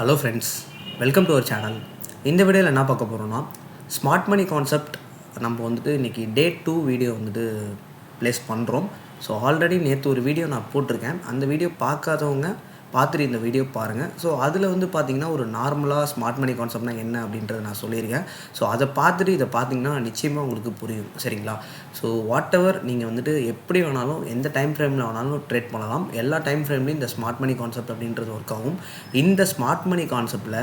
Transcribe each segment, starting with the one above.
Hello friends, welcome to our channel. இந்த வீடியோவில் என்ன பார்க்க போகிறோன்னா, ஸ்மார்ட் மணி கான்செப்ட் நம்ம வந்துட்டு இன்றைக்கி டே 2 வீடியோ வந்துட்டு ப்ளேஸ் பண்ணுறோம். ஸோ ஆல்ரெடி நேற்று ஒரு வீடியோ நான் போட்டிருக்கேன். அந்த வீடியோ பார்க்காதவங்க பார்த்துட்டு இந்த வீடியோ பாருங்கள். ஸோ அதில் வந்து பார்த்திங்கன்னா ஒரு நார்மலாக ஸ்மார்ட் மணி கான்செப்ட்னா என்ன அப்படின்றத நான் சொல்லியிருக்கேன். ஸோ அதை பார்த்துட்டு இதை பார்த்திங்கன்னா நிச்சயமாக உங்களுக்கு புரியும், சரிங்களா? ஸோ வாட் எவர் நீங்கள் வந்துட்டு எப்படி வேணாலும் எந்த டைம் ஃப்ரேமில் வேணாலும் ட்ரேட் பண்ணலாம். எல்லா டைம் ஃப்ரேம்லேயும் இந்த ஸ்மார்ட் மணி கான்செப்ட் அப்படின்றது ஒர்க் ஆகும். இந்த ஸ்மார்ட் மணி கான்செப்டில்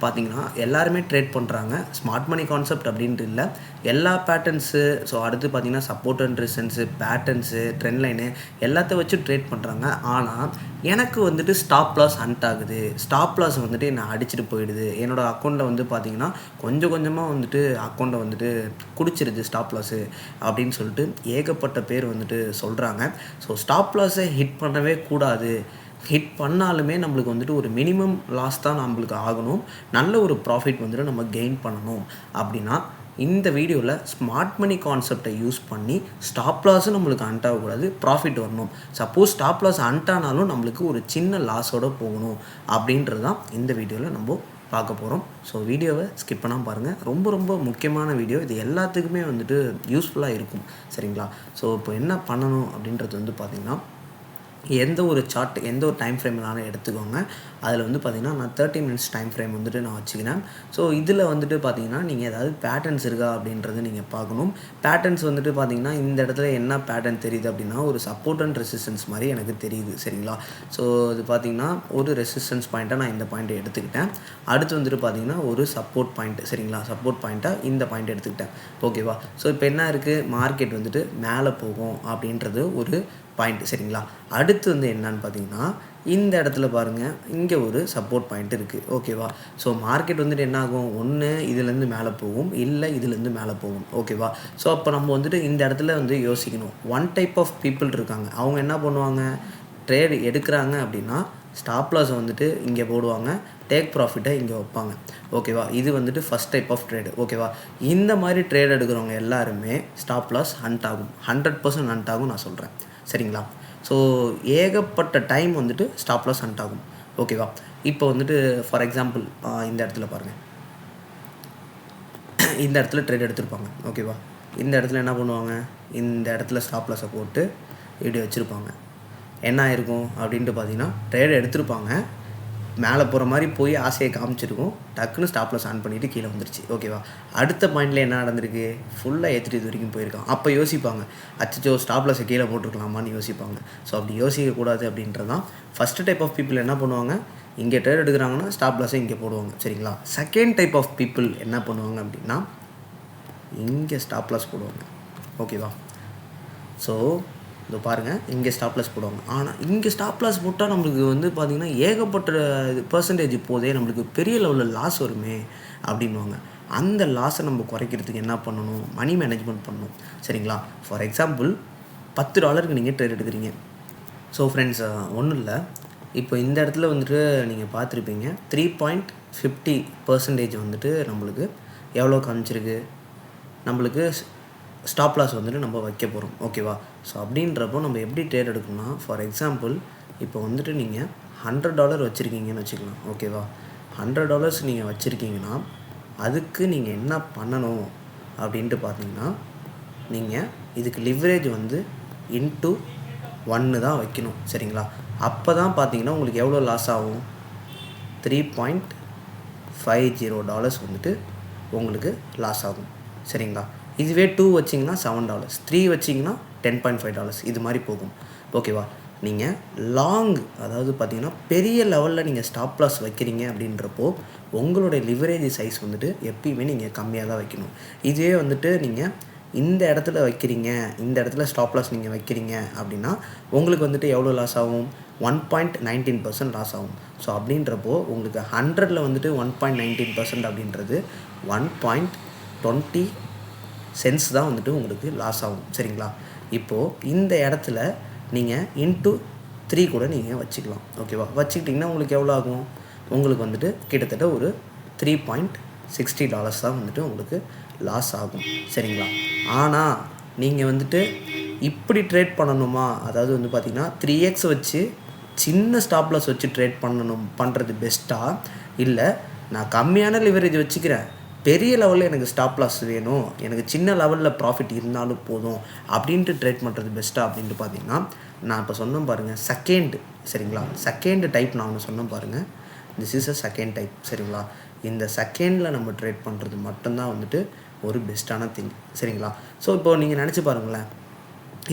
பார்த்திங்கன்னா எல்லாருமே ட்ரேட் பண்ணுறாங்க. ஸ்மார்ட் மணி கான்செப்ட் அப்படின்ட்டு இல்லை, எல்லா பேட்டர்ன்ஸு, ஸோ அடுத்து பார்த்திங்கன்னா support and resistance, patterns, trend line எல்லாத்த வச்சு ட்ரேட் பண்ணுறாங்க. ஆனால் எனக்கு வந்துட்டு ஸ்டாப் லாஸ் ஹண்ட் ஆகுது, ஸ்டாப் லாஸ் வந்துட்டு என்னை அடிச்சுட்டு போயிடுது, என்னோடய அக்கௌண்ட்டில் வந்து பார்த்திங்கன்னா கொஞ்சம் கொஞ்சமாக வந்துட்டு அக்கௌண்ட்டை வந்துட்டு குடிச்சிருது ஸ்டாப் லாஸு அப்படின்னு சொல்லிட்டு ஏகப்பட்ட பேர் வந்துட்டு சொல்கிறாங்க. ஸோ ஸ்டாப் லாஸை ஹிட் பண்ணவே கூடாது, ஹிட் பண்ணாலுமே நம்மளுக்கு வந்துட்டு ஒரு மினிமம் லாஸ் தான் நம்மளுக்கு ஆகணும், நல்ல ஒரு ப்ராஃபிட் வந்துட்டு நம்ம கெயின் பண்ணணும். அப்படின்னா இந்த வீடியோவில் ஸ்மார்ட் மணி கான்செப்டை யூஸ் பண்ணி ஸ்டாப் லாஸும் நம்மளுக்கு ஹண்ட் ஆகக்கூடாது, ப்ராஃபிட் வரணும். சப்போஸ் ஸ்டாப் லாஸ் ஹண்ட் ஆனாலும் நம்மளுக்கு ஒரு சின்ன லாஸோடு போகணும் அப்படின்றது தான் இந்த வீடியோவில் நம்ம பார்க்க போகிறோம். ஸோ வீடியோவை ஸ்கிப் பண்ணாமல் பாருங்கள், ரொம்ப ரொம்ப முக்கியமான வீடியோ. இது எல்லாத்துக்குமே வந்துட்டு யூஸ்ஃபுல்லாக இருக்கும், சரிங்களா? ஸோ இப்போ என்ன பண்ணணும் அப்படின்றது வந்து பார்த்திங்கன்னா, எந்த ஒரு சார்ட் எந்த ஒரு டைம் ஃப்ரேம்னாலும் எடுத்துக்கோங்க. அதில் வந்து பார்த்திங்கன்னா நான் 30 மினிட்ஸ் டைம் ஃப்ரேம் வந்துட்டு நான் வச்சுக்கிறேன். ஸோ இதில் வந்துட்டு பார்த்திங்கன்னா நீங்கள் ஏதாவது பேட்டர்ன்ஸ் இருக்கா அப்படின்றது நீங்கள் பார்க்கணும். பேட்டர்ன்ஸ் வந்துட்டு பார்த்திங்கன்னா இந்த இடத்துல என்ன பேட்டர்ன் தெரியுது அப்படின்னா, ஒரு சப்போர்ட் அண்ட் ரெசிஸ்டன்ஸ் மாதிரி எனக்கு தெரியுது, சரிங்களா? ஸோ இது பார்த்திங்கன்னா ஒரு ரெசிஸ்டன்ஸ் பாயிண்ட்டாக நான் இந்த பாயிண்ட்டை எடுத்துக்கிட்டேன். அடுத்து வந்துட்டு பார்த்திங்கன்னா ஒரு சப்போர்ட் பாயிண்ட், சரிங்களா? சப்போர்ட் பாயிண்ட்டாக இந்த பாயிண்ட் எடுத்துக்கிட்டேன், ஓகேவா? ஸோ இப்போ என்ன இருக்குது, மார்க்கெட் வந்துட்டு மேலே போகும் அப்படின்றது ஒரு பாயிண்ட், சரிங்களா? அடுத்து வந்து என்னன்னு பார்த்தீங்கன்னா, இந்த இடத்துல பாருங்கள், இங்கே ஒரு சப்போர்ட் பாயிண்ட் இருக்குது, ஓகேவா? ஸோ மார்க்கெட் வந்துட்டு என்ன ஆகும், ஒன்று இதுலேருந்து மேலே போகும், இல்லை இதுலேருந்து மேலே போகும், ஓகேவா? ஸோ அப்போ நம்ம வந்துட்டு இந்த இடத்துல வந்து யோசிக்கணும். ஒன் டைப் ஆஃப் பீப்புள் இருக்காங்க, அவங்க என்ன பண்ணுவாங்க, ட்ரேடு எடுக்கிறாங்க அப்படின்னா ஸ்டாப் லாஸை வந்துட்டு இங்கே போடுவாங்க, டேக் ப்ராஃபிட்டை இங்கே வைப்பாங்க, ஓகேவா? இது வந்துட்டு ஃபஸ்ட் டைப் ஆஃப் ட்ரேடு, ஓகேவா? இந்த மாதிரி ட்ரேட் எடுக்கிறவங்க எல்லாருமே ஸ்டாப் லாஸ் ஹண்ட் ஆகும், 100% ஹண்ட் ஆகும் நான் சொல்கிறேன், சரிங்களா? ஸோ ஏகப்பட்ட டைம் வந்துட்டு ஸ்டாப் லாஸ் ஹண்ட் ஆகும், ஓகேவா? இப்போ வந்துட்டு ஃபார் எக்ஸாம்பிள் இந்த இடத்துல பாருங்கள், இந்த இடத்துல ட்ரேட் எடுத்திருப்பாங்க, ஓகேவா? இந்த இடத்துல என்ன பண்ணுவாங்க, இந்த இடத்துல ஸ்டாப் லாஸை போட்டு இப்படி வச்சுருப்பாங்க. என்ன ஆயிருக்கும் அப்படின்ட்டு பார்த்தீங்கன்னா, ட்ரேட் எடுத்திருப்பாங்க, மேலே போகிற மாதிரி போய் ஆசையை காமிச்சிருக்கும், டக்குன்னு ஸ்டாப் லாஸ் ஆன் பண்ணிவிட்டு கீழே வந்துருச்சு, ஓகேவா? அடுத்த பாயிண்டில் என்ன நடந்திருக்கு, ஃபுல்லாக ஏற்றிட்டு இது வரைக்கும் போயிருக்கான். அப்போ யோசிப்பாங்க, அச்சோ ஸ்டாப் லாஸை கீழே போட்டுருக்கலாமான்னு யோசிப்பாங்க. ஸோ அப்படி யோசிக்கக்கூடாது அப்படின்றது தான் ஃபஸ்ட்டு டைப் ஆஃப் பீப்புள். என்ன பண்ணுவாங்க, இங்கே ட்ரேட் எடுக்கிறாங்கன்னா ஸ்டாப் லாஸை இங்கே போடுவாங்க, சரிங்களா? செகண்ட் டைப் ஆஃப் பீப்புள் என்ன பண்ணுவாங்க அப்படின்னா, இங்கே ஸ்டாப் லாஸ் போடுவாங்க, ஓகேவா? ஸோ இதோ பாருங்கள், இங்கே ஸ்டாப் லாஸ் போடுவாங்க. ஆனால் இங்கே ஸ்டாப் லாஸ் போட்டால் நம்மளுக்கு வந்து பார்த்திங்கன்னா ஏகப்பட்ட பர்சன்டேஜ் போதே, நம்மளுக்கு பெரிய லெவலில் லாஸ் வருமே அப்படின்வாங்க. அந்த லாஸை நம்ம குறைக்கிறதுக்கு என்ன பண்ணணும், மணி மேனேஜ்மெண்ட் பண்ணணும், சரிங்களா? ஃபார் எக்ஸாம்பிள் $10 நீங்கள் ட்ரேட் எடுக்கிறீங்க. ஸோ ஃப்ரெண்ட்ஸ், ஒன்றும் இல்லை, இப்போ இந்த இடத்துல வந்துட்டு நீங்கள் பார்த்துருப்பீங்க 3.50% வந்துட்டு நம்மளுக்கு எவ்வளோ காமிச்சிருக்கு, நம்மளுக்கு ஸ்டாப் லாஸ் வந்துட்டு நம்ம வைக்க போகிறோம், ஓகேவா? ஸோ அப்படின்றப்போ நம்ம எப்படி ட்ரேட் எடுக்கணும்னா, ஃபார் எக்ஸாம்பிள் இப்போ வந்துட்டு நீங்கள் $100 வச்சுருக்கீங்கன்னு வச்சுக்கலாம், ஓகேவா? $100 நீங்கள் வச்சுருக்கீங்கன்னா அதுக்கு நீங்கள் என்ன பண்ணணும் அப்படின்ட்டு பார்த்தீங்கன்னா, நீங்கள் இதுக்கு லிவரேஜ் வந்து இன்ட்டு 1 தான் வைக்கணும், சரிங்களா? அப்போ தான் பார்த்தீங்கன்னா உங்களுக்கு எவ்வளோ லாஸ் ஆகும், $3.50 வந்துட்டு உங்களுக்கு லாஸ் ஆகும், சரிங்களா? இதுவே 2 வச்சிங்கன்னா $7, 3 வச்சிங்கன்னா $10.5 இது மாதிரி போகும், ஓகேவா? நீங்கள் லாங், அதாவது பார்த்திங்கன்னா பெரிய லெவலில் நீங்கள் ஸ்டாப் லாஸ் வைக்கிறீங்க அப்படின்றப்போ உங்களுடைய லிவரேஜ் சைஸ் வந்துட்டு எப்பயுமே நீங்கள் கம்மியாக தான் வைக்கணும். இதுவே வந்துட்டு நீங்கள் இந்த இடத்துல வைக்கிறீங்க, இந்த இடத்துல ஸ்டாப் லாஸ் நீங்கள் வைக்கிறீங்க அப்படின்னா உங்களுக்கு வந்துட்டு எவ்வளோ லாஸ் ஆகும், 1.19% லாஸ் ஆகும். ஸோ அப்படின்றப்போ உங்களுக்கு 100ல் வந்துட்டு 1.19% அப்படின்றது 1.20 சென்ஸ் தான் வந்துட்டு உங்களுக்கு லாஸ் ஆகும், சரிங்களா? இப்போது இந்த இடத்துல நீங்கள் இன்ட்டு 3 கூட நீங்கள் வச்சுக்கலாம், ஓகேவா? வச்சுக்கிட்டிங்கன்னா உங்களுக்கு எவ்வளோ ஆகும், உங்களுக்கு வந்துட்டு கிட்டத்தட்ட ஒரு $3.60 தான் வந்துட்டு உங்களுக்கு லாஸ் ஆகும், சரிங்களா? ஆனால் நீங்கள் வந்துட்டு இப்படி ட்ரேட் பண்ணணுமா, அதாவது வந்து பார்த்திங்கன்னா 3x வச்சு சின்ன ஸ்டாப் லாஸ் வச்சு ட்ரேட் பண்ணுறது பெஸ்ட்டாக, இல்லை நான் கம்மியான லிவரேஜ் வச்சுக்கிறேன், பெரிய லெவலில் எனக்கு ஸ்டாப் லாஸ் வேணும், எனக்கு சின்ன லெவலில் ப்ராஃபிட் இருந்தாலும் போதும் அப்படின்ட்டு ட்ரேட் பண்ணுறது பெஸ்ட்டாக அப்படின்ட்டு பார்த்தீங்கன்னா, நான் இப்போ சொன்னேன் பாருங்கள் செகண்ட், சரிங்களா? செகண்ட் டைப் நான் ஒன்று சொன்னேன் பாருங்கள், this is a second type, சரிங்களா? இந்த செகண்டில் நம்ம ட்ரேட் பண்ணுறது மட்டும்தான் வந்துட்டு ஒரு பெஸ்ட்டான திங், சரிங்களா? ஸோ இப்போது நீங்கள் நினச்சி பாருங்களேன்,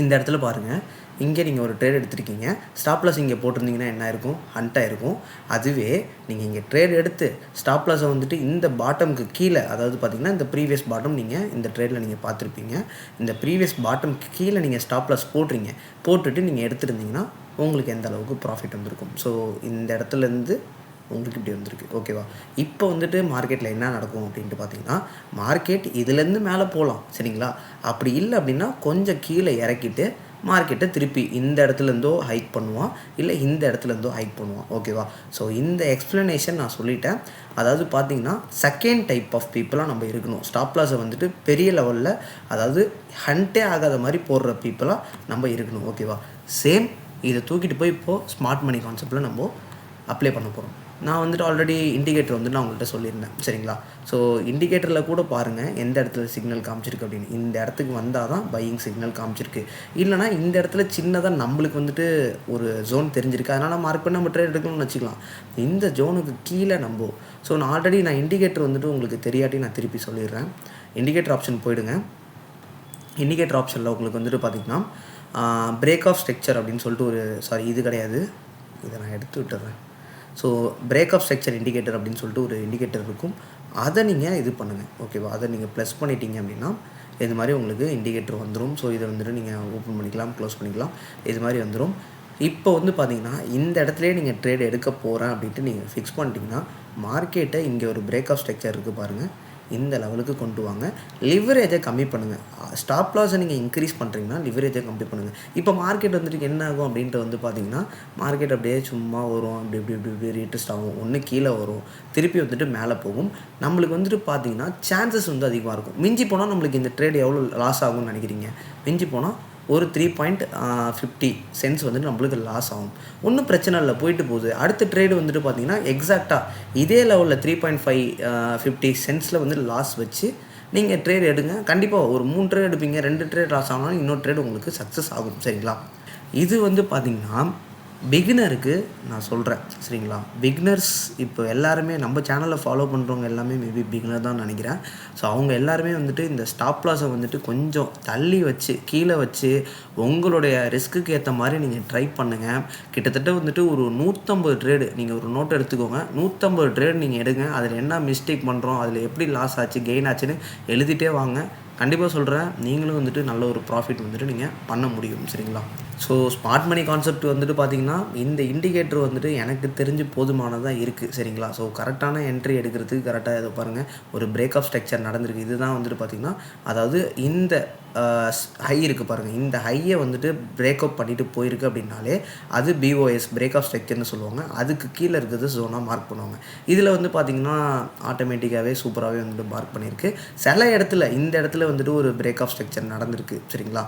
இந்த இடத்துல பாருங்கள், இங்கே நீங்கள் ஒரு ட்ரேட் எடுத்துருக்கீங்க, ஸ்டாப் லாஸ் இங்கே போட்டிருந்தீங்கன்னா என்ன இருக்கும், ஹண்ட்டாக இருக்கும். அதுவே நீங்கள் இங்கே ட்ரேட் எடுத்து ஸ்டாப் லாஸை வந்துட்டு இந்த பாட்டமுக்கு கீழே, அதாவது பார்த்திங்கன்னா இந்த ப்ரீவியஸ் பாட்டம் நீங்கள் இந்த ட்ரேடில் நீங்கள் பார்த்துருப்பீங்க, இந்த ப்ரீவியஸ் பாட்டமுக்கு கீழே நீங்கள் ஸ்டாப் லாஸ் போட்டுட்டு நீங்கள் எடுத்துருந்தீங்கன்னா உங்களுக்கு எந்த அளவுக்கு ப்ராஃபிட் வந்திருக்கும். ஸோ இந்த இடத்துலேருந்து உங்களுக்கு இப்படி வந்திருக்கு, ஓகேவா? இப்போ வந்துட்டு மார்க்கெட்டில் என்ன நடக்கும் அப்படின்ட்டு பார்த்தீங்கன்னா, மார்க்கெட் இதுலேருந்து மேலே போகலாம், சரிங்களா? அப்படி இல்லை அப்படின்னா கொஞ்சம் கீழே இறக்கிட்டு மார்க்கெட்டை திருப்பி இந்த இடத்துலேருந்தோ ஹைக் பண்ணுவான், இல்லை இந்த இடத்துலேருந்தோ ஹைக் பண்ணுவான், ஓகேவா? ஸோ இந்த எக்ஸ்ப்ளனேஷன் நான் சொல்லிட்டேன். அதாவது பார்த்திங்கன்னா செகண்ட் டைப் ஆஃப் பீப்புளாக நம்ம இருக்கணும். ஸ்டாப் லாஸை வந்துட்டு பெரிய லெவலில், அதாவது ஹண்ட்டே ஆகாத மாதிரி போடுற பீப்புளாக நம்ம இருக்கணும், ஓகேவா? சேம் இதை தூக்கிட்டு போய் இப்போது ஸ்மார்ட் மணி கான்செப்டில் நம்ம அப்ளை பண்ண போகிறோம். நான் வந்துட்டு ஆல்ரெடி இண்டிகேட்டர் வந்து நான் உங்கள்கிட்ட சொல்லியிருந்தேன், சரிங்களா? ஸோ இண்டிகேட்டரில் கூட பாருங்கள் எந்த இடத்துல சிக்னல் காமிச்சிருக்கு அப்படின்னு. இந்த இடத்துக்கு வந்தால் தான் பையிங் சிக்னல் காமிச்சிருக்கு, இல்லைனா இந்த இடத்துல சின்னதாக நம்மளுக்கு வந்துட்டு ஒரு ஜோன் தெரிஞ்சிருக்கு, அதனால் மார்க் பண்ணி நம்ம ட்ரேட் எடுக்கணும்னு வச்சுக்கலாம். இந்த ஜோனுக்கு கீழே நம்ம, ஸோ நான் ஆல்ரெடி இண்டிகேட்டர் வந்துட்டு உங்களுக்கு தெரியாட்டி நான் திருப்பி சொல்லிடுறேன். இண்டிகேட்டர் ஆப்ஷன் போயிடுங்க. இண்டிகேட்டர் ஆப்ஷனில் உங்களுக்கு வந்துட்டு பார்த்திங்கன்னா பிரேக் ஆஃப் ஸ்ட்ரக்சர் அப்படின்னு சொல்லிட்டு ஒரு, சாரி இது கிடையாது, இதை நான் எடுத்து விட்டுறேன். So break of structure indicator அப்படின்னு சொல்லிட்டு ஒரு இண்டிகேட்டர் இருக்கும், அதை நீங்கள் இது பண்ணுங்கள், ஓகேவா? அதை நீங்கள் ப்ளஸ் பண்ணிட்டீங்க அப்படின்னா இது மாதிரி உங்களுக்கு இண்டிகேட்டர் வந்துடும். ஸோ இதை வந்துட்டு நீங்கள் ஓப்பன் பண்ணிக்கலாம், க்ளோஸ் பண்ணிக்கலாம், இது மாதிரி வந்துடும். இப்போ வந்து பார்த்தீங்கன்னா இந்த இடத்துலையே நீங்கள் ட்ரேட் எடுக்க போகிறேன் அப்படின்ட்டு நீங்கள் ஃபிக்ஸ் பண்ணிட்டீங்கன்னா, மார்க்கெட்டை இங்கே ஒரு பிரேக் ஆஃப் ஸ்ட்ரக்சர் இருக்குது பாருங்கள், இந்த லெவலுக்கு கொண்டு வாங்க. லிவரேஜை கம்மி பண்ணுங்கள். ஸ்டாப் லாஸை நீங்கள் இன்க்ரீஸ் பண்ணுறீங்கன்னா லிவரேஜை கம்மி பண்ணுங்கள். இப்போ மார்க்கெட் வந்துட்டு என்ன ஆகும் அப்படின்ட்டு வந்து பார்த்திங்கன்னா, மார்க்கெட் அப்படியே சும்மா வரும், அப்படி இப்படி இப்படி இப்படி ரீட்ரெஸ்ட் ஆகும், ஒன்று கீழே வரும், திருப்பி வந்துட்டு மேலே போகும். நம்மளுக்கு வந்துட்டு பார்த்திங்கன்னா சான்சஸ் வந்து அதிகமாக இருக்கும். மிஞ்சி போனால் நம்மளுக்கு இந்த ட்ரேட் எவ்வளோ லாஸ் ஆகும்னு நினைக்கிறீங்க? மிஞ்சி போனால் ஒரு 3.50 சென்ட்ஸ் வந்துட்டு நம்மளுக்கு லாஸ் ஆகும். ஒன்றும் பிரச்சனை இல்லை, போயிட்டு போகுது. அடுத்த ட்ரேடு வந்துட்டு பார்த்திங்கன்னா எக்ஸாக்டாக இதே லெவலில் 3.50 சென்ட்ஸில் வந்து லாஸ் வச்சு நீங்கள் ட்ரேட் எடுங்க. கண்டிப்பாக ஒரு 3 ட்ரேட் எடுப்பீங்க, 2 ட்ரேட் லாஸ் ஆனாலும் இன்னொரு ட்ரேட் உங்களுக்கு சக்ஸஸ் ஆகும், சரிங்களா? இது வந்து பார்த்திங்கன்னா பிகினருக்கு நான் சொல்கிறேன், சரிங்களா? பிகினர்ஸ் இப்போ எல்லாருமே நம்ம சேனலில் ஃபாலோ பண்ணுறவங்க எல்லாமே மேபி பிகினர் தான் நினைக்கிறேன். ஸோ அவங்க எல்லாருமே வந்துட்டு இந்த ஸ்டாப் லாஸை வந்துட்டு கொஞ்சம் தள்ளி வச்சு கீழே வச்சு உங்களுடைய ரிஸ்க்குக்கு ஏற்ற மாதிரி நீங்கள் ட்ரை பண்ணுங்கள். கிட்டத்தட்ட வந்துட்டு ஒரு 150 ட்ரேடு நீங்கள் ஒரு நோட் எடுத்துக்கோங்க, 150 ட்ரேடு நீங்கள் எடுங்க. அதில் என்ன மிஸ்டேக் பண்ணுறோம், அதில் எப்படி லாஸ் ஆச்சு கெயின் ஆச்சுன்னு எழுதிட்டே வாங்க. கண்டிப்பாக சொல்கிறேன், நீங்களும் வந்துட்டு நல்ல ஒரு ப்ராஃபிட் வந்துட்டு நீங்கள் பண்ண முடியும், சரிங்களா? ஸோ ஸ்மார்ட் மணி கான்செப்ட் வந்துட்டு பார்த்திங்கன்னா இந்த இண்டிகேட்டர் வந்துட்டு எனக்கு தெரிஞ்சு போதுமானதாக இருக்குது, சரிங்களா? ஸோ கரெக்டான என்ட்ரி எடுக்கிறதுக்கு கரெக்டாக இதை பாருங்கள், ஒரு பிரேக் ஆஃப் ஸ்ட்ரக்சர் நடந்திருக்கு. இதுதான் வந்துட்டு பார்த்திங்கன்னா, அதாவது இந்த ஹை இருக்குது பாருங்கள், இந்த ஹையை வந்துட்டு பிரேக் அப் பண்ணிவிட்டு போயிருக்கு அப்படின்னாலே அது பிஓஎஸ் பிரேக் ஆஃப் ஸ்ட்ரக்சர்னு சொல்லுவாங்க. அதுக்கு கீழே இருக்கிறது ஜோனாக மார்க் பண்ணுவாங்க. இதில் வந்து பார்த்திங்கன்னா ஆட்டோமேட்டிக்காகவே சூப்பராகவே வந்துட்டு மார்க் பண்ணியிருக்கு. சில இடத்துல இந்த இடத்துல வந்துட்டு ஒரு பிரேக் ஆஃப் ஸ்ட்ரக்சர் நடந்திருக்கு, சரிங்களா?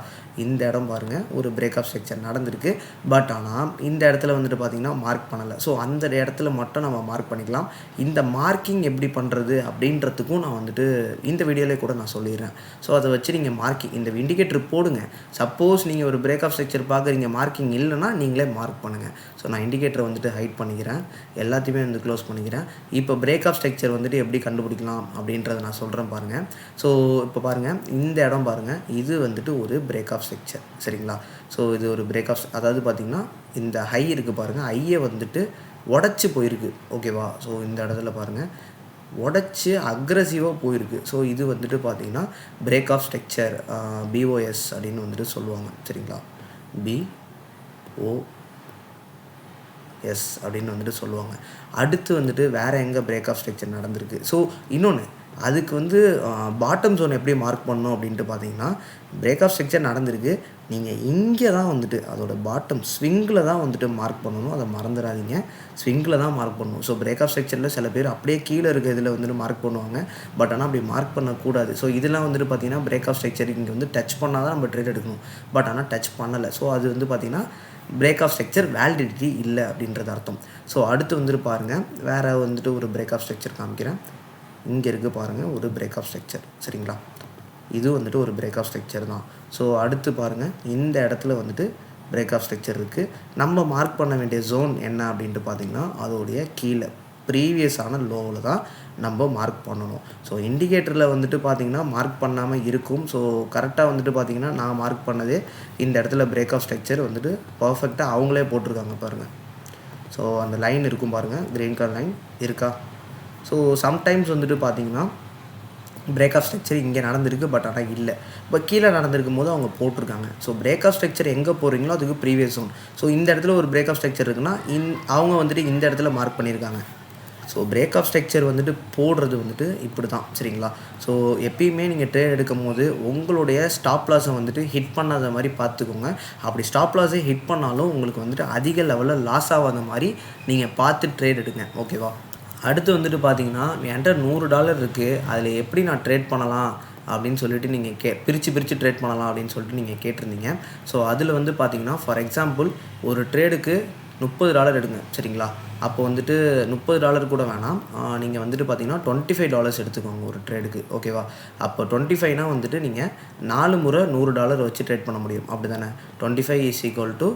இந்த இடம் பாருங்கள், ஒரு பிரேக் ஆஃப் ஸ்ட்ரக்சர் நடந்திருக்கு. பட் ஆனால் இந்த இடத்துல வந்துட்டு பார்த்திங்கன்னா மார்க் பண்ணலை. ஸோ அந்த இடத்துல மட்டும் நம்ம மார்க் பண்ணிக்கலாம். இந்த மார்க்கிங் எப்படி பண்ணுறது அப்படின்றதுக்கும் நான் வந்துட்டு இந்த வீடியோவிலே கூட நான் சொல்லிடுறேன். ஸோ அதை வச்சு நீங்கள் மார்க்கிங் இந்த இண்டிகேட்டர் போடுங்க. சப்போஸ் நீங்கள் ஒரு பிரேக் ஆஃப் ஸ்ட்ரக்சர் பார்க்குறீங்க, மார்க்கிங் இல்லைன்னா நீங்களே மார்க் பண்ணுங்கள். ஸோ நான் இண்டிகேட்டரை வந்துட்டு ஹைட் பண்ணிக்கிறேன், எல்லாத்தையுமே வந்து க்ளோஸ் பண்ணிக்கிறேன். இப்போ பிரேக் ஆஃப் ஸ்ட்ரக்சர் வந்துட்டு எப்படி கண்டுபிடிக்கலாம் அப்படின்றத நான் சொல்கிறேன் பாருங்கள். ஸோ இப்போ பாருங்கள், இந்த இடம் பாருங்கள், இது வந்துட்டு ஒரு பிரேக் ஆஃப் ஸ்ட்ரக்சர், சரிங்களா? ஸோ இது ஒரு பிரேக் ஆஃப், அதாவது பார்த்திங்கன்னா இந்த ஹை இருக்குது பாருங்கள், ஹையை வந்துட்டு உடச்சி போயிருக்கு, ஓகேவா? ஸோ இந்த இடத்துல பாருங்கள் உடச்சி அக்ரெசிவாக போயிருக்கு. ஸோ இது வந்துட்டு பார்த்திங்கன்னா பிரேக் ஆஃப் ஸ்ட்ரக்சர், பிஓஎஸ் அப்படின்னு வந்துட்டு சொல்லுவாங்க, சரிங்களா? பிஓஎஸ் அப்படின்னு வந்துட்டு சொல்லுவாங்க. அடுத்து வந்துட்டு வேறு எங்கே பிரேக் ஆஃப் ஸ்ட்ரக்சர் நடந்திருக்கு? ஸோ இன்னொன்று, அதுக்கு வந்து பாட்டம் ஜோன் எப்படி மார்க் பண்ணணும் அப்படின்ட்டு பார்த்தீங்கன்னா, பிரேக் ஆஃப் ஸ்ட்ரக்சர் நடந்திருக்கு. நீங்கள் இங்கே தான் வந்துட்டு அதோட பாட்டம் ஸ்விங்கில் தான் வந்துட்டு மார்க் பண்ணணும். அதை மறந்துடாதீங்க. ஸ்விங்கில் தான் மார்க் பண்ணணும். ஸோ பிரேக் ஆஃப் ஸ்ட்ரக்சரில் சில பேர் அப்படியே கீழே இருக்க இதில் வந்துட்டு மார்க் பண்ணுவாங்க. பட் ஆனால் அப்படி மார்க் பண்ணக்கூடாது. ஸோ இதெல்லாம் வந்துட்டு பார்த்தீங்கன்னா, பிரேக் ஆஃப் ஸ்ட்ரக்சர் இங்கே வந்து டச் பண்ணால் தான் நம்ம ட்ரேட் எடுக்கணும். பட் ஆனால் டச் பண்ணலை. ஸோ அது வந்து பார்த்தீங்கன்னா, பிரேக் ஆஃப் ஸ்ட்ரக்சர் வேலிடிட்டி இல்லை அப்படின்றது அர்த்தம். ஸோ அடுத்து வந்துட்டு பாருங்கள், வேறு வந்துட்டு ஒரு பிரேக் ஆஃப் ஸ்ட்ரக்சர் காமிக்கிறேன். இங்கே இருக்குது பாருங்கள், ஒரு பிரேக் ஆஃப் ஸ்ட்ரக்சர். சரிங்களா, இது வந்துட்டு ஒரு பிரேக் ஆஃப் ஸ்ட்ரக்சர் தான். ஸோ அடுத்து பாருங்கள், இந்த இடத்துல வந்துட்டு பிரேக் ஆஃப் ஸ்ட்ரக்சர் இருக்குது. நம்ம மார்க் பண்ண வேண்டிய ஜோன் என்ன அப்படின்ட்டு பார்த்திங்கன்னா, அதோடைய கீழே ப்ரீவியஸான லோவில் தான் நம்ம மார்க் பண்ணணும். ஸோ இண்டிகேட்டரில் வந்துட்டு பார்த்திங்கன்னா மார்க் பண்ணாமல் இருக்கும். ஸோ கரெக்டாக வந்துட்டு பார்த்திங்கன்னா நான் மார்க் பண்ணதே இந்த இடத்துல பிரேக் ஆஃப் ஸ்ட்ரக்சர் வந்துட்டு பர்ஃபெக்டாக அவங்களே போட்டிருக்காங்க பாருங்கள். ஸோ அந்த லைன் இருக்கும் பாருங்கள், க்ரீன் கலர் லைன் இருக்கா. ஸோ சம்டைம்ஸ் வந்துட்டு பார்த்திங்கன்னா பிரேக் ஆஃப் ஸ்ட்ரக்சர் இங்கே நடந்திருக்கு, பட் ஆனால் இல்லை. இப்போ கீழே நடந்திருக்கும் போது அவங்க போட்டிருக்காங்க. ஸோ பிரேக் ஆஃப் ஸ்ட்ரக்சர் எங்கே போகிறீங்களோ அதுக்கு ப்ரீவியஸ் ஜோன். ஸோ இந்த இடத்துல ஒரு பிரேக் ஆஃப் ஸ்ட்ரக்சர் இருக்குன்னா அவங்க வந்துட்டு இந்த இடத்துல மார்க் பண்ணியிருக்காங்க. ஸோ பிரேக் ஆஃப் ஸ்ட்ரக்சர் வந்துட்டு போடுறது வந்துட்டு இப்படி தான். சரிங்களா, ஸோ எப்பயுமே நீங்கள் ட்ரேட் எடுக்கும் போது உங்களுடைய ஸ்டாப் லாஸை வந்துட்டு ஹிட் பண்ணாத மாதிரி பார்த்துக்கோங்க. அப்படி ஸ்டாப் லாஸை ஹிட் பண்ணாலும் உங்களுக்கு வந்துட்டு அதிக லெவலில் லாஸ் ஆகாத மாதிரி நீங்கள் பார்த்து ட்ரேட் எடுங்க. ஓகேவா. அடுத்து வந்துட்டு பார்த்தீங்கன்னா, என்கிட்ட $100 இருக்குது, அதில் எப்படி நான் ட்ரேட் பண்ணலாம் அப்படின்னு சொல்லிட்டு நீங்கள் பிரித்து ட்ரேட் பண்ணலாம் அப்படின்னு சொல்லிட்டு நீங்கள் கேட்டிருந்தீங்க. ஸோ அதில் வந்து பார்த்தீங்கன்னா, ஃபார் எக்ஸாம்பிள் ஒரு ட்ரேடுக்கு $30 எடுங்க. சரிங்களா, அப்போ வந்துட்டு $30 கூட வேணாம், நீங்கள் வந்துட்டு பார்த்தீங்கன்னா $25 எடுத்துக்கோங்க ஒரு ட்ரேடுக்கு. ஓகேவா. அப்போ 25னா வந்துட்டு நீங்கள் 4 முறை $100 வச்சு ட்ரேட் பண்ண முடியும். அப்படி தானே. 25 =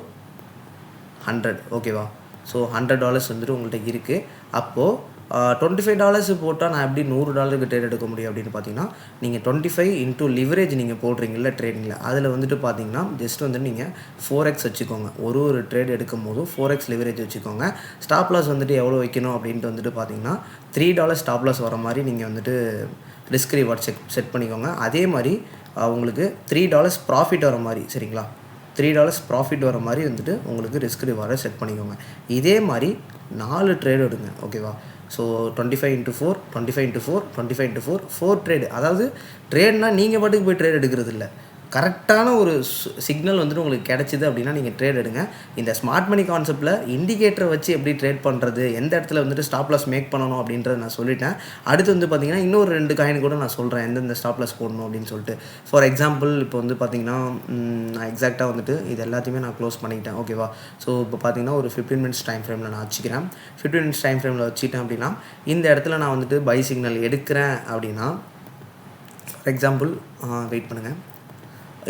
100. ஓகேவா. ஸோ $100 வந்துட்டு உங்கள்கிட்ட இருக்குது. அப்போது $25 போட்டால் நான் எப்படி $100க்கு ட்ரேட் எடுக்க முடியும் அப்படின்னு பார்த்தீங்கன்னா, நீங்கள் 25 இன்ட்டு லிவரேஜ் நீங்கள் போடுறீங்களா ட்ரேடிங்கில், அதில் வந்துட்டு பார்த்தீங்கன்னா ஜஸ்ட் வந்துட்டு நீங்கள் forex வச்சுக்கோங்க. ஒரு ட்ரேட் எடுக்கும் போதும் forex லிவரேஜ் வச்சுக்கோங்க. ஸ்டாப் லாஸ் வந்துட்டு எவ்வளோ வைக்கணும் அப்படின்ட்டு வந்துட்டு பார்த்தீங்கன்னா $3 ஸ்டாப் லாஸ் வர மாதிரி நீங்கள் வந்துட்டு ரிஸ்க் ரிவார்ட் செட் பண்ணிக்கோங்க. அதே மாதிரி உங்களுக்கு $3 ப்ராஃபிட் வர மாதிரி. சரிங்களா, $3 ப்ராஃபிட் வர மாதிரி வந்துட்டு உங்களுக்கு ரிஸ்க் ரிவார்டை செட் பண்ணிக்கோங்க. இதே மாதிரி 4 ட்ரேடு எடுங்க. ஓகேவா. So 25 × 4, 25 × 4, 25 × 4, 4 trade. அதாவது ட்ரேட்னால் நீங்கள் பாட்டுக்கு போய் ட்ரேட் எடுக்கிறது இல்லை. கரெக்டான ஒரு சிக்னல் வந்துட்டு உங்களுக்கு கிடச்சிது அப்படின்னா நீங்கள் ட்ரேட் எடுங்க. இந்த ஸ்மார்ட் மணி கான்செப்ட்டில் இண்டிகேட்டரை வச்சு எப்படி ட்ரேட் பண்ணுறது, எந்த இடத்துல வந்துட்டு ஸ்டாப் லாஸ் மேக் பண்ணணும் அப்படின்றத நான் சொல்லிட்டேன். அடுத்து வந்து பார்த்திங்கன்னா இன்னொரு 2 காயின் கூட நான் சொல்கிறேன் எந்தெந்த ஸ்டாப் லாஸ் போடணும் அப்படின்னு சொல்லிட்டு. ஃபார் எக்ஸாம்பிள் இப்போ வந்து பார்த்திங்கன்னா நான் எக்ஸாக்டாக வந்துட்டு இது எல்லாத்தையுமே நான் க்ளோஸ் பண்ணிக்கிட்டேன். ஓகேவா. ஸோ இப்போ பார்த்திங்கன்னா ஒரு 15 மினிட்ஸ் டைம் ஃப்ரேமில் நான் வச்சுக்கிறேன். 15 மினிட்ஸ் டைம் ஃப்ரேமில் வச்சுட்டேன் அப்படின்னா இந்த இடத்துல நான் வந்துட்டு பை சிக்னல் எடுக்கிறேன் அப்படின்னா, ஃபார் எக்ஸாம்பிள் வெயிட் பண்ணுங்கள்,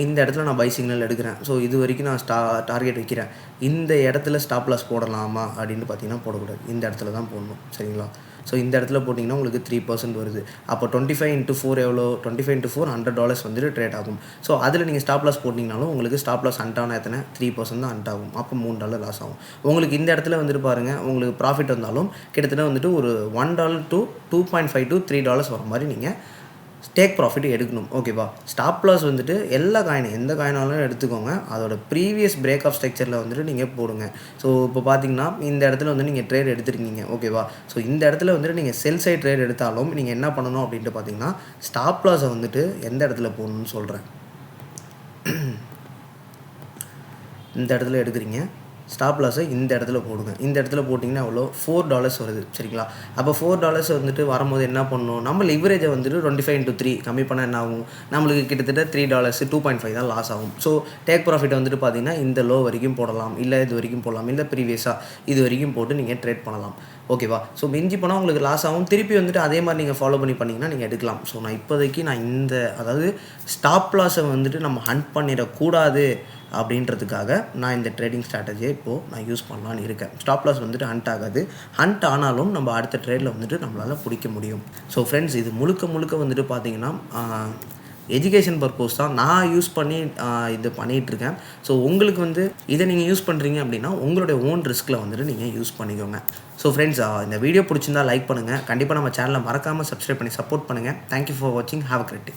இந்த இடத்துல நான் பை சிக்னல் எடுக்கிறேன். ஸோ இது வரைக்கும் நான் டார்கெட் வைக்கிறேன். இந்த இடத்துல ஸ்டாப் லாஸ் போடலாமா அப்படின்னு பார்த்தீங்கன்னா போடக்கூடாது. இந்த இடத்துல தான் போடணும். சரிங்களா. ஸோ இந்த இடத்துல போட்டிங்கன்னா உங்களுக்கு 3% வருது. அப்போ 25 × 4 எவ்வளோ, 25 × 4 $100 வந்துட்டு ட்ரேட் ஆகும். ஸோ அதில் நீங்கள் ஸ்டாப் லாஸ் போட்டிங்கனாலும் உங்களுக்கு ஸ்டாப் லாஸ் அன்ட்டான எத்தனை 3% தான் அன்ட் ஆகும். அப்போ $3 லாஸ் ஆகும். உங்களுக்கு இந்த இடத்துல வந்துட்டு பாருங்கள், உங்களுக்கு ப்ராஃபிட் வந்தாலும் கிட்டத்தட்ட வந்துட்டு ஒரு $1 to $2.5 to $3 வர மாதிரி நீங்கள் டேக் ப்ராஃபிட் எடுக்கணும். ஓகேவா. ஸ்டாப் லாஸ் வந்துட்டு எல்லா காயினும் எந்த காயினாலும் எடுத்துக்கோங்க. அதோட ப்ரீவியஸ் பிரேக் ஆஃப் ஸ்ட்ரக்சரில் வந்துட்டு நீங்கள் போடுங்க. ஸோ இப்போ பார்த்தீங்கன்னா இந்த இடத்துல வந்து நீங்கள் ட்ரேட் எடுத்துருக்கீங்க. ஓகேவா. ஸோ இந்த இடத்துல வந்துட்டு நீங்கள் செல் சைட் ட்ரேட் எடுத்தாலும் நீங்கள் என்ன பண்ணணும் அப்படின்ட்டு பார்த்தீங்கன்னா, ஸ்டாப் லாஸை வந்துட்டு எந்த இடத்துல போடணும்னு சொல்கிறேன். இந்த இடத்துல எடுக்கிறீங்க, ஸ்டாப் லாஸை இந்த இடத்துல போடுங்க. இந்த இடத்துல போட்டிங்கன்னா அவ்வளோ $4 வருது. சரிங்களா. அப்போ $4 வந்துட்டு வரும்போது என்ன பண்ணணும், நம்ம லிவரேஜை வந்துட்டு 25 × 3 கம்மி பண்ணால் என்ன ஆகும், நம்மளுக்கு கிட்டத்தட்ட $3 2.5 தான் லாஸ் ஆகும். ஸோ டேக் ப்ராஃபிட் வந்துட்டு பார்த்தீங்கன்னா இந்த லோ வரைக்கும் போடலாம், இல்லை இது வரைக்கும் போடலாம், இல்லை ப்ரீவியஸாக இது வரைக்கும் போட்டு நீங்கள் ட்ரேட் பண்ணலாம். ஓகேவா. ஸோ மிஞ்சி போனால் உங்களுக்கு லாஸ் ஆகும். திருப்பி வந்துட்டு அதே மாதிரி நீங்கள் ஃபாலோ பண்ணிங்கன்னா நீங்கள் எடுக்கலாம். ஸோ நான் இப்போதைக்கு இந்த அதாவது ஸ்டாப் லாஸை வந்துட்டு நம்ம ஹண்ட் பண்ணிடக்கூடாது அப்படின்றதுக்காக நான் இந்த ட்ரேடிங் ஸ்ட்ராட்டஜியை இப்போது நான் யூஸ் பண்ணலான்னு இருக்கேன். ஸ்டாப் லாஸ் வந்துட்டு ஹண்ட் ஆகாது. ஹண்ட் ஆனாலும் நம்ம அடுத்த ட்ரேடில் வந்துட்டு நம்மளால் பிடிக்க முடியும். ஸோ ஃப்ரெண்ட்ஸ், இது முழுக்க வந்துட்டு பார்த்திங்கன்னா எஜுகேஷன் பர்பஸ் தான் நான் யூஸ் பண்ணி இது பண்ணிகிட்ருக்கேன். ஸோ உங்களுக்கு வந்து இதை நீங்கள் யூஸ் பண்ணுறீங்க அப்படின்னா உங்களுடைய ஓன் ரிஸ்கில் வந்துட்டு நீங்கள் யூஸ் பண்ணிக்கோங்க. ஸோ ஃப்ரெண்ட்ஸ், இந்த வீடியோ பிடிச்சிருந்தா லைக் பண்ணுங்கள். கண்டிப்பாக நம்ம சேனலை மறக்காமல் சப்ஸ்கிரைப் பண்ணி சப்போர்ட் பண்ணுங்கள். தேங்க்யூ ஃபார் வாட்சிங். Have a great day.